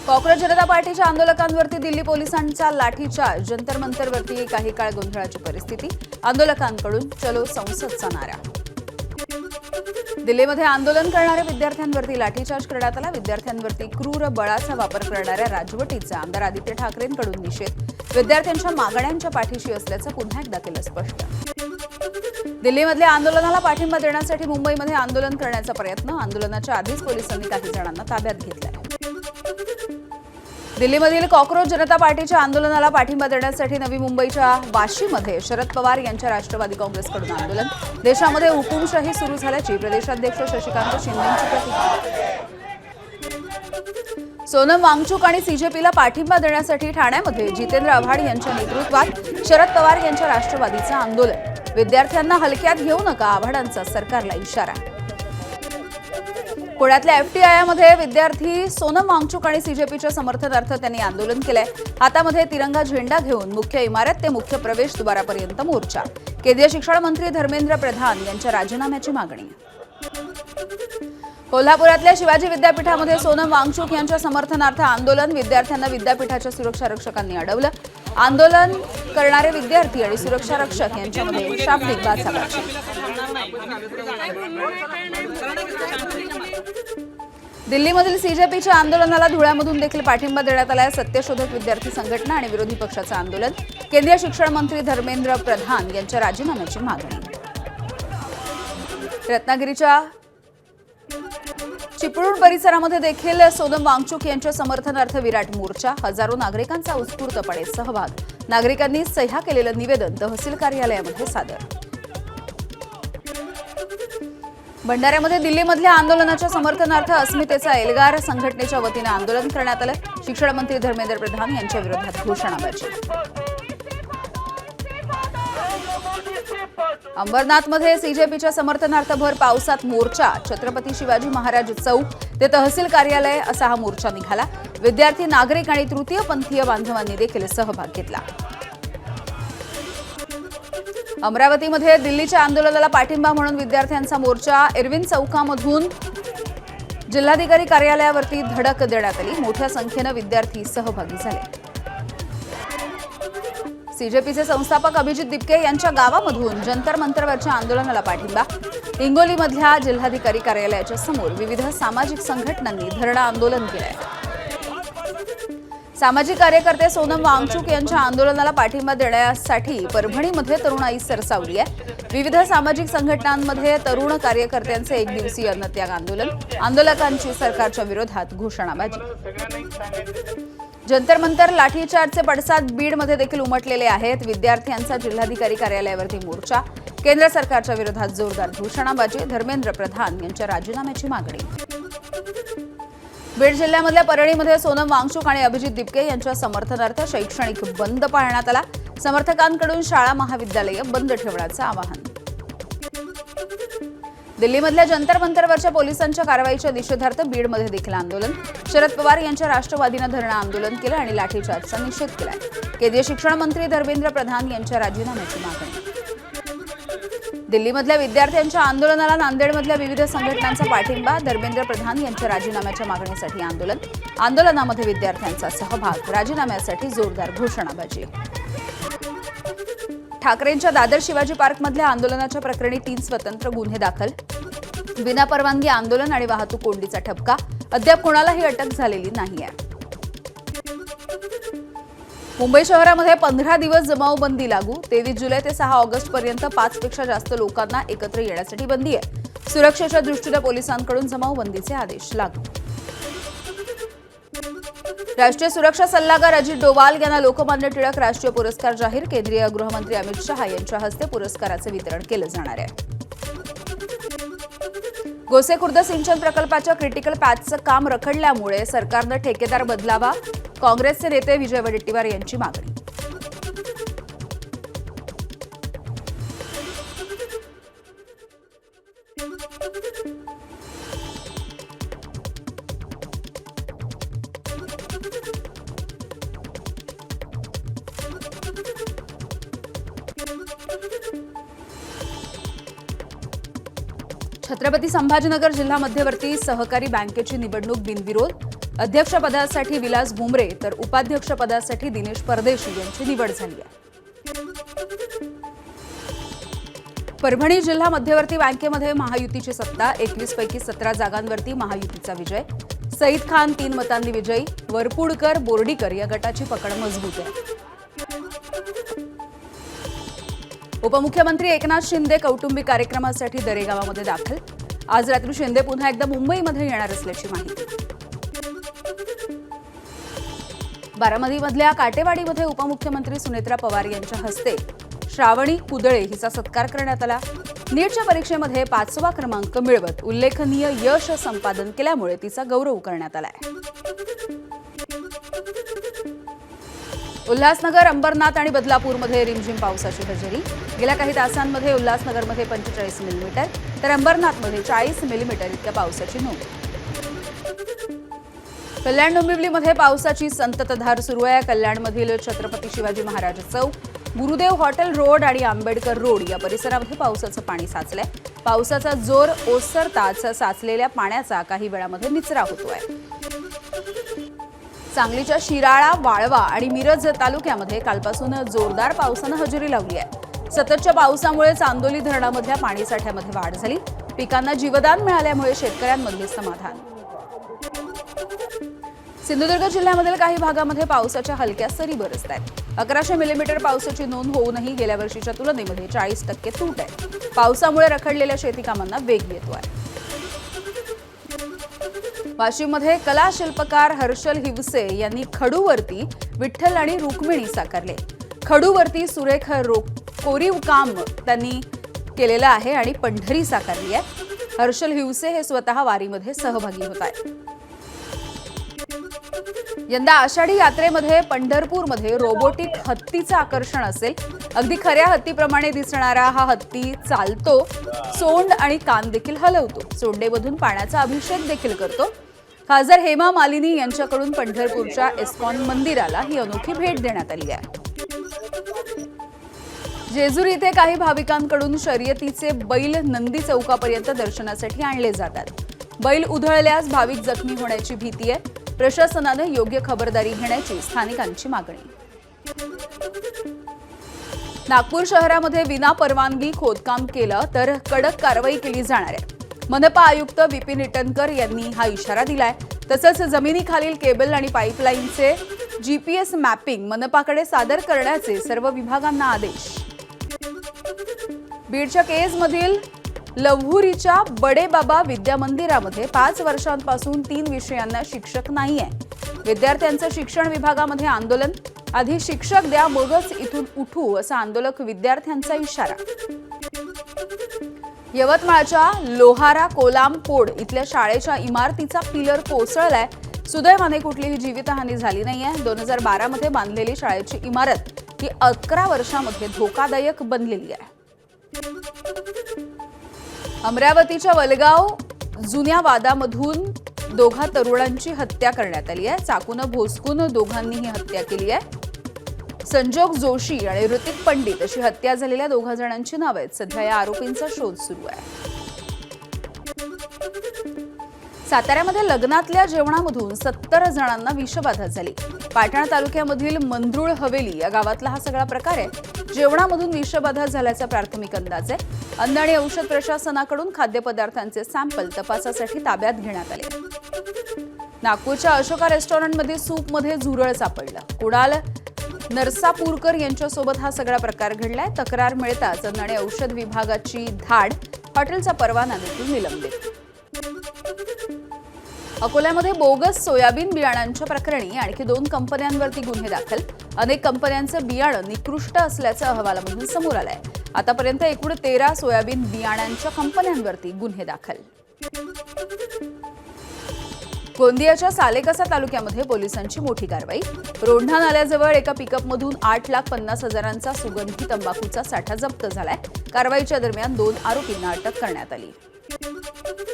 काँग्रेस जनता पार्टीच्या आंदोलकांवरती दिल्ली पोलिसांचा लाठीचार्ज, जंतर मंतरवरती काही काळ गोंधळाची परिस्थिती, आंदोलकांकडून चलो संसदचा नारा। दिल्लीमध्ये आंदोलन करणाऱ्या विद्यार्थ्यांवरती लाठीचार्ज करण्यात आला। विद्यार्थ्यांवरती क्रूर बळाचा वापर करणाऱ्या राजवटीचा आमदार आदित्य ठाकरेंकडून निषेध, विद्यार्थ्यांच्या मागण्यांच्या पाठीशी असल्याचं पुन्हा एकदा केलं स्पष्ट। दिल्लीमधल्या आंदोलनाला पाठिंबा देण्यासाठी मुंबईमध्ये आंदोलन करण्याचा प्रयत्न, आंदोलनाच्या आधीच पोलिसांनी काही जणांना ताब्यात घेतलंय। दिल्लीमधील काँग्रेस जनता पार्टीच्या आंदोलनाला पाठिंबा देण्यासाठी नवी मुंबईच्या वाशीमध्ये शरद पवार यांच्या राष्ट्रवादी काँग्रेसकडून आंदोलन, देशामध्ये हुकुमशाही सुरू झाल्याची प्रदेशाध्यक्ष शशिकांत शिंदेंची प्रतिक्रिया। सोनम वांगचुक आणि सीजेपीला पाठिंबा देण्यासाठी ठाण्यामध्ये जितेंद्र आव्हाड यांच्या नेतृत्वात शरद पवार यांच्या राष्ट्रवादीचं आंदोलन, विद्यार्थ्यांना हलक्यात घेऊ नका, आव्हाडांचा सरकारला इशारा। पुण्यातल्या एफटीआयमध्ये विद्यार्थी सोनम वांगचुक आणि सीजेपीच्या समर्थनार्थ त्यांनी आंदोलन केलंय। हातामध्ये तिरंगा झेंडा घेऊन मुख्य इमारत ते मुख्य प्रवेशद्वारापर्यंत मोर्चा, केंद्रीय शिक्षण मंत्री धर्मेंद्र प्रधान यांच्या राजीनाम्याची मागणी। कोल्हापुरातल्या शिवाजी विद्यापीठामध्ये सोनम वांगचुक यांच्या समर्थनार्थ आंदोलन, विद्यार्थ्यांना विद्यापीठाच्या सुरक्षा रक्षकांनी अडवलं। आंदोलन करणारे विद्यार्थी आणि सुरक्षा रक्षक यांच्यामध्ये शाब्दिक बाचाबाची। दिल्लीमधील सीजेपीच्या आंदोलनाला धुळ्यामधून देखील पाठिंबा देण्यात आला आहे। सत्यशोधक विद्यार्थी संघटना आणि विरोधी पक्षाचं आंदोलन, केंद्रीय शिक्षण मंत्री धर्मेंद्र प्रधान यांच्या राजीनाम्याची मागणी। रत्नागिरीच्या चिपळूण परिसरामध्ये देखील सोनम वांगचुक यांच्या समर्थनार्थ विराट मोर्चा, हजारो नागरिकांचा उत्स्फूर्तपणे सहभाग, नागरिकांनी सह्या केलेलं निवेदन तहसील कार्यालयामध्ये सादर। भंडाऱ्यामध्ये दिल्लीमधल्या आंदोलनाच्या समर्थनार्थ अस्मितेचा एल्गार संघटनेच्या वतीनं आंदोलन करण्यात आलं। शिक्षण मंत्री धर्मेंद्र प्रधान यांच्या विरोधात घोषणाबाजी। अंबरनाथमध्ये सीजेपीच्या समर्थनार्थ भर पावसात मोर्चा, छत्रपती शिवाजी महाराज चौक ते तहसील कार्यालय असा हा मोर्चा निघाला। विद्यार्थी, नागरिक आणि तृतीयपंथीय बांधवांनी देखील सहभाग घेतला। अमरावतीमध्ये दिल्लीच्या आंदोलनाला पाठिंबा म्हणून विद्यार्थ्यांचा मोर्चा, एरविन चौकामधून जिल्हाधिकारी कार्यालयावरती धडक देण्यात आली। मोठ्या संख्येनं विद्यार्थी सहभागी झाले। सीजेपीचे संस्थापक अभिजित दिपके यांच्या गावामधून जंतर मंतरवरच्या आंदोलनाला पाठिंबा, हिंगोलीमधल्या जिल्हाधिकारी कार्यालयाच्या समोर विविध सामाजिक संघटनांनी धरणं आंदोलन केलंय। सामाजिक कार्यकर्ते सोनम वांगचुक यांच्या आंदोलनाला पाठिंबा देण्यासाठी परभणीमध्ये तरुणाई सरसावली आहे। विविध सामाजिक संघटनांमध्ये तरुण कार्यकर्त्यांचे एक दिवसीय अन्नत्याग आंदोलन, आंदोलकांची सरकारच्या विरोधात घोषणाबाजी। जंतर मंतर लाठीचार्जचे पडसाद बीडमध्ये देखील उमटलेले आहेत। विद्यार्थ्यांचा जिल्हाधिकारी कार्यालयावरती मोर्चा, केंद्र सरकारच्या विरोधात जोरदार घोषणाबाजी, धर्मेंद्र प्रधान यांच्या राजीनाम्याची मागणी। बीड जिल्ह्यामधल्या परळीमध्ये सोनम वांगचुक आणि अभिजित दिपके यांच्या समर्थनार्थ शैक्षणिक बंद पाळण्यात आला। समर्थकांकडून शाळा महाविद्यालये बंद ठेवण्याचं आवाहन। दिल्लीमधल्या जंतर मंतरवरच्या पोलिसांच्या कारवाईच्या निषेधार्थ बीडमध्ये देखील आंदोलन, शरद पवार यांच्या राष्ट्रवादीनं धरणं आंदोलन केलं आणि लाठीचार्जचा निषेध केलाय। केंद्रीय शिक्षण मंत्री धर्मेंद्र प्रधान यांच्या राजीनाम्याची मागणी। दिल्लीमधल्या विद्यार्थ्यांच्या आंदोलनाला नांदेडमधल्या विविध संघटनांचा पाठिंबा, धर्मेंद्र प्रधान यांच्या राजीनाम्याच्या मागणीसाठी आंदोलन, आंदोलनामध्ये विद्यार्थ्यांचा सहभाग, राजीनाम्यासाठी जोरदार घोषणाबाजी। ठाकरेंच्या दादर शिवाजी पार्कमधल्या आंदोलनाच्या प्रकरणी 3 स्वतंत्र गुन्हे दाखल, विनापरवानगी आंदोलन आणि वाहतूक कोंडीचा ठपका, अद्याप कोणालाही अटक झालेली नाहीये। मुंबई शहरामध्ये 15 दिवस जमावबंदी लागू, 23 जुलै ते 6 ऑगस्ट पर्यंत 5 पेक्षा जास्त लोकांना एकत्र येण्यासाठी बंदी आहे। सुरक्षेच्या दृष्टीने पोलिसांकडून जमावबंदीचे आदेश लागू। राष्ट्रीय सुरक्षा सल्लागार अजित डोवाल यांना लोकमान्य टिळक राष्ट्रीय पुरस्कार जाहीर, केंद्रीय गृहमंत्री अमित शहा यांच्या हस्ते पुरस्काराचे वितरण केलं जाणार आहे। गोसेखुर्द सिंचन प्रकल्पाच्या क्रिटिकल पॅचचं काम रखडल्यामुळे सरकारनं ठेकेदार बदलावा, काँग्रेसचे नेते विजय वडेट्टीवार यांची मागणी। छत्रपती संभाजीनगर जिल्हा मध्यवर्ती सहकारी बँकेची निवडणूक बिनविरोध, अध्यक्षपदासाठी विलास भुमरे तर उपाध्यक्षपदासाठी दिनेश परदेशी यांची निवड झाली आहे. परभणी जिल्हा मध्यवर्ती बँकेमध्ये महायुतीची सत्ता. 21 पैकी 17 जागांवरती महायुतीचा विजय. सईद खान 3 मतांनी विजयी. वरपुडकर बोर्डीकर या गटाची पकड मजबूत आहे. उपमुख्यमंत्री एकनाथ शिंदे कौटुंबिक कार्यक्रमासाठी दरेगावामध्ये दाखल. आज रात्री शिंदे पुन्हा एकदा मुंबईमध्ये येणार असल्याची माहिती. बारामतीमधल्या काटेवाडीमध्ये उपमुख्यमंत्री सुनेत्रा पवार यांच्या हस्ते श्रावणी कुदळे हिचा सत्कार करण्यात आला. नीटच्या परीक्षेमध्ये 5वा क्रमांक मिळवत उल्लेखनीय यश संपादन केल्यामुळे तिचा गौरव करण्यात आलाय. उल्हासनगर, अंबरनाथ आणि बदलापूरमध्ये रिमझिम पावसाची हजेरी. गेल्या काही तासांमध्ये उल्हासनगरमध्ये 45 मिलीमीटर तर अंबरनाथमध्ये 40 मिलीमीटर इतक्या पावसाची नोंद. कल्याण डोंबिवलीमध्ये पावसाची संततधार सुरू आहे. कल्याणमधील छत्रपती शिवाजी महाराज चौक, गुरुदेव हॉटेल रोड आणि आंबेडकर रोड या परिसरामध्ये पावसाचं पाणी साचलंय. पावसाचा जोर ओसरताच साचलेल्या पाण्याचा काही वेळामध्ये निचरा होतोय. सांगलीच्या शिराळा, वाळवा आणि मिरज तालुक्यामध्ये कालपासून जोरदार पावसानं हजेरी लावली आहे. सततच्या पावसामुळे चांदोली धरणामधल्या पाणीसाठ्यामध्ये वाढ झाली. पिकांना जीवदान मिळाल्यामुळे शेतकऱ्यांमध्ये समाधान. सिंधुदुर्ग जिल्ह्यामधील काही भागामध्ये पावसाच्या हलक्या सरी बरसत आहेत. 1100 मिलीमीटर पावसाची नोंद होऊनही गेल्या वर्षीच्या तुलनेमध्ये 40% तूट आहे. पावसामुळे रखडलेल्या शेती कामांना वेग येतोय. वाशिममध्ये कला शिल्पकार हर्षल हिवसे यांनी खडूवरती विठ्ठल आणि रुक्मिणी साकारले. खडूवरती सुरेख कोरीव काम त्यांनी केलेलं आहे आणि पंढरी साकारली आहे. हर्षल हिवसे हे स्वतः वारीमध्ये सहभागी होत आहेत. यंदा आषाढी यात्रेमध्ये पंढरपूरमध्ये रोबोटिक हत्तीचं आकर्षण असेल. अगदी खऱ्या हत्तीप्रमाणे दिसणारा हा हत्ती चालतो, सोंड आणि कान देखील हलवतो. सोंडेमधून पाण्याचा अभिषेक देखील करतो. खासदार हेमा मालिनी यांच्याकडून पंढरपूरच्या इस्कॉन मंदिराला ही अनोखी भेट देण्यात आली आहे. जेजूर इथे काही भाविकांकडून शर्यतीचे बैल नंदी चौकापर्यंत दर्शनासाठी आणले जातात. बैल उधळल्यास भाविक जखमी होण्याची भीती आहे. प्रशासनाने योग्य खबरदारी घेण्याची स्थानिकांची मागणी. नागपूर शहरामध्ये विना परवानगी खोदकाम केलं तर कडक कारवाई केली जाणार आहे. मनपा आयुक्त विपिन इटनकर यांनी हा इशारा दिलाय. तसंच जमिनीखालील केबल आणि पाईपलाईनचे GPS मॅपिंग मनपाकडे सादर करण्याचे सर्व विभागांना आदेश. बीडच्या केजमधील लव्हुरीच्या बडे बाबा विद्या मंदिरामध्ये 5 वर्षांपासून 3 विषयांना शिक्षक नाहीये. विद्यार्थ्यांचं शिक्षण विभागामध्ये आंदोलन. आधी शिक्षक द्या, मगच इथून उठू, असा आंदोलक विद्यार्थ्यांचा इशारा. यवतमाळच्या लोहारा कोलामपोड इथल्या शाळेच्या इमारतीचा पिलर कोसळलाय. सुदैवाने कुठलीही जीवितहानी झाली नाहीये. 2012 मध्ये बांधलेली शाळेची इमारत ही 11 वर्षांमध्ये धोकादायक बनलेली आहे. अमरावतीच्या वलगाव जुन्या वादामधून 2 तरुणांची हत्या करण्यात आली आहे. चाकून भोसकून दोघांनी ही हत्या केली आहे. संजोग जोशी आणि ऋतिक पंडित अशी हत्या झालेल्या 2 जणांची नावे आहेत. सध्या या आरोपींचा शोध सुरू आहे. साताऱ्यामध्ये लग्नातल्या जेवणामधून 70 जणांना विषबाधा झाली. पाटण तालुक्यामधील मंद्रुळ हवेली या गावातला हा सगळा प्रकार आहे. जेवणामधून विषबाधा झाल्याचा प्राथमिक अंदाज आहे. अन्न आणि औषध प्रशासनाकडून खाद्यपदार्थांचे सॅम्पल तपासासाठी ताब्यात घेण्यात आले. नागपूरच्या अशोका रेस्टॉरंटमध्ये सूपमध्ये झुरळ सापडलं. कुणाल नरसापूरकर यांच्यासोबत हा सगळा प्रकार घडलाय. तक्रार मिळताच अन्न आणि औषध विभागाची धाड. हॉटेलचा परवाना देखील निलंबित. अकोल्यामध्ये बोगस सोयाबीन बियाणांच्या प्रकरणी आणखी 2 कंपन्यांवरती गुन्हे दाखल. अनेक कंपन्यांचं बियाणं निकृष्ट असल्याचं अहवालामधून समोर आलंय. आतापर्यंत एकूण 13 सोयाबीन बियाणांच्या कंपन्यांवरती गुन्हे दाखल. गोंदियाच्या सालेकसा तालुक्यामध्ये पोलिसांची मोठी कारवाई. रोंढा नाल्याजवळ एका पिकअपमधून 8,50,000चा सुगंधी तंबाखूचा साठा जप्त झालाय. कारवाईच्या दरम्यान 2 आरोपींना अटक करण्यात आली.